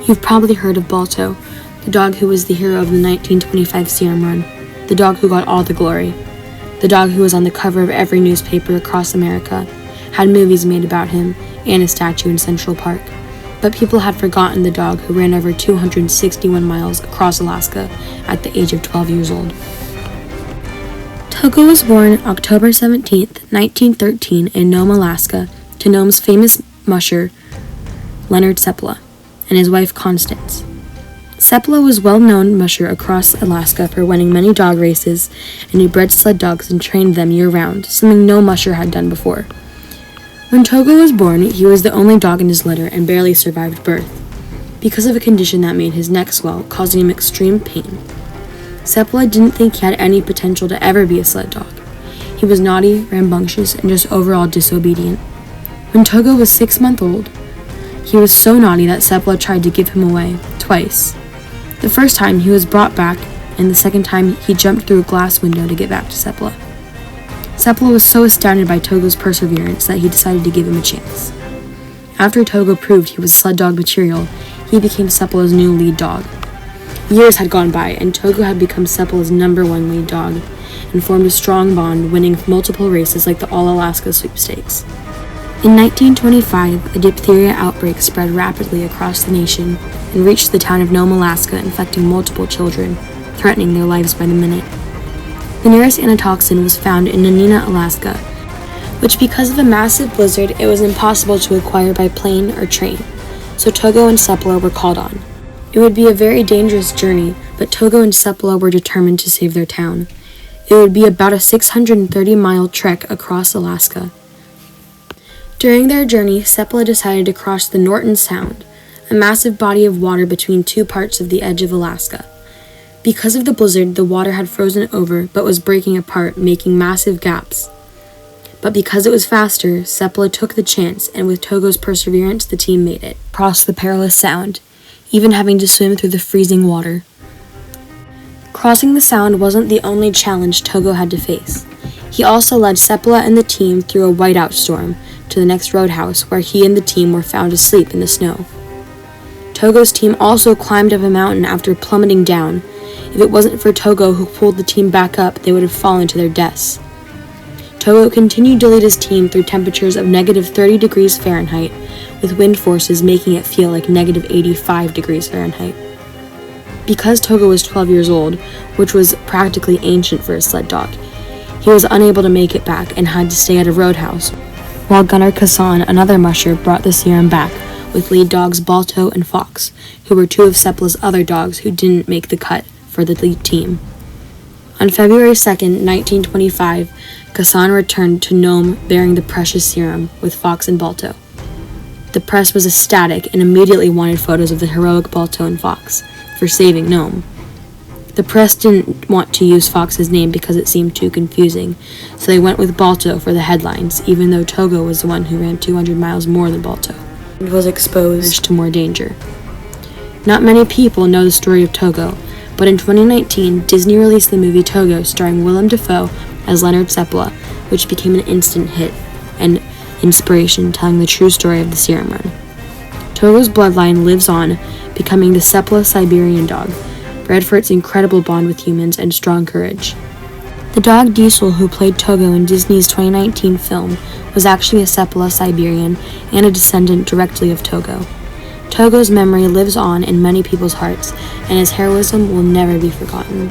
You've probably heard of Balto, the dog who was the hero of the 1925 Serum Run, the dog who got all the glory, the dog who was on the cover of every newspaper across America, had movies made about him, and a statue in Central Park. But people had forgotten the dog who ran over 261 miles across Alaska at the age of 12 years old. Togo was born October 17, 1913 in Nome, Alaska, to Nome's famous musher, Leonard Seppala, and his wife Constance. Seppala was a well-known musher across Alaska for winning many dog races, and he bred sled dogs and trained them year-round, something no musher had done before. When Togo was born, he was the only dog in his litter and barely survived birth, because of a condition that made his neck swell, causing him extreme pain. Seppala didn't think he had any potential to ever be a sled dog. He was naughty, rambunctious, and just overall disobedient. When Togo was 6 months old, he was so naughty that Seppala tried to give him away, twice. The first time he was brought back, and the second time he jumped through a glass window to get back to Seppala. Seppala was so astounded by Togo's perseverance that he decided to give him a chance. After Togo proved he was sled dog material, he became Seppala's new lead dog. Years had gone by, and Togo had become Seppala's #1 lead dog, and formed a strong bond, winning multiple races like the All-Alaska Sweepstakes. In 1925, a diphtheria outbreak spread rapidly across the nation and reached the town of Nome, Alaska, infecting multiple children, threatening their lives by the minute. The nearest antitoxin was found in Nanina, Alaska, which because of a massive blizzard, it was impossible to acquire by plane or train, so Togo and Seppala were called on. It would be a very dangerous journey, but Togo and Seppala were determined to save their town. It would be about a 630-mile trek across Alaska. During their journey, Seppala decided to cross the Norton Sound, a massive body of water between two parts of the edge of Alaska. Because of the blizzard, the water had frozen over but was breaking apart, making massive gaps. But because it was faster, Seppala took the chance, and with Togo's perseverance, the team made it, across the perilous sound, even having to swim through the freezing water. Crossing the sound wasn't the only challenge Togo had to face. He also led Seppala and the team through a whiteout storm to the next roadhouse, where he and the team were found asleep in the snow. Togo's team also climbed up a mountain after plummeting down. If it wasn't for Togo, who pulled the team back up, they would have fallen to their deaths. Togo continued to lead his team through temperatures of -30 degrees Fahrenheit, with wind forces making it feel like -85 degrees Fahrenheit. Because Togo was 12 years old, which was practically ancient for a sled dog, he was unable to make it back and had to stay at a roadhouse, while Gunnar Kassan, another musher, brought the serum back, with lead dogs Balto and Fox, who were two of Seppala's other dogs who didn't make the cut for the lead team. On February 2nd, 1925, Kassan returned to Nome bearing the precious serum with Fox and Balto. The press was ecstatic and immediately wanted photos of the heroic Balto and Fox for saving Nome. The press didn't want to use Fox's name because it seemed too confusing, so they went with Balto for the headlines, even though Togo was the one who ran 200 miles more than Balto and was exposed to more danger. Not many people know the story of Togo, but in 2019, Disney released the movie Togo starring Willem Dafoe as Leonard Seppala, which became an instant hit and inspiration, telling the true story of the Serum Run. Togo's bloodline lives on, becoming the Seppala Siberian dog, bred for its incredible bond with humans and strong courage. The dog Diesel, who played Togo in Disney's 2019 film, was actually a Seppala Siberian and a descendant directly of Togo. Togo's memory lives on in many people's hearts, and his heroism will never be forgotten.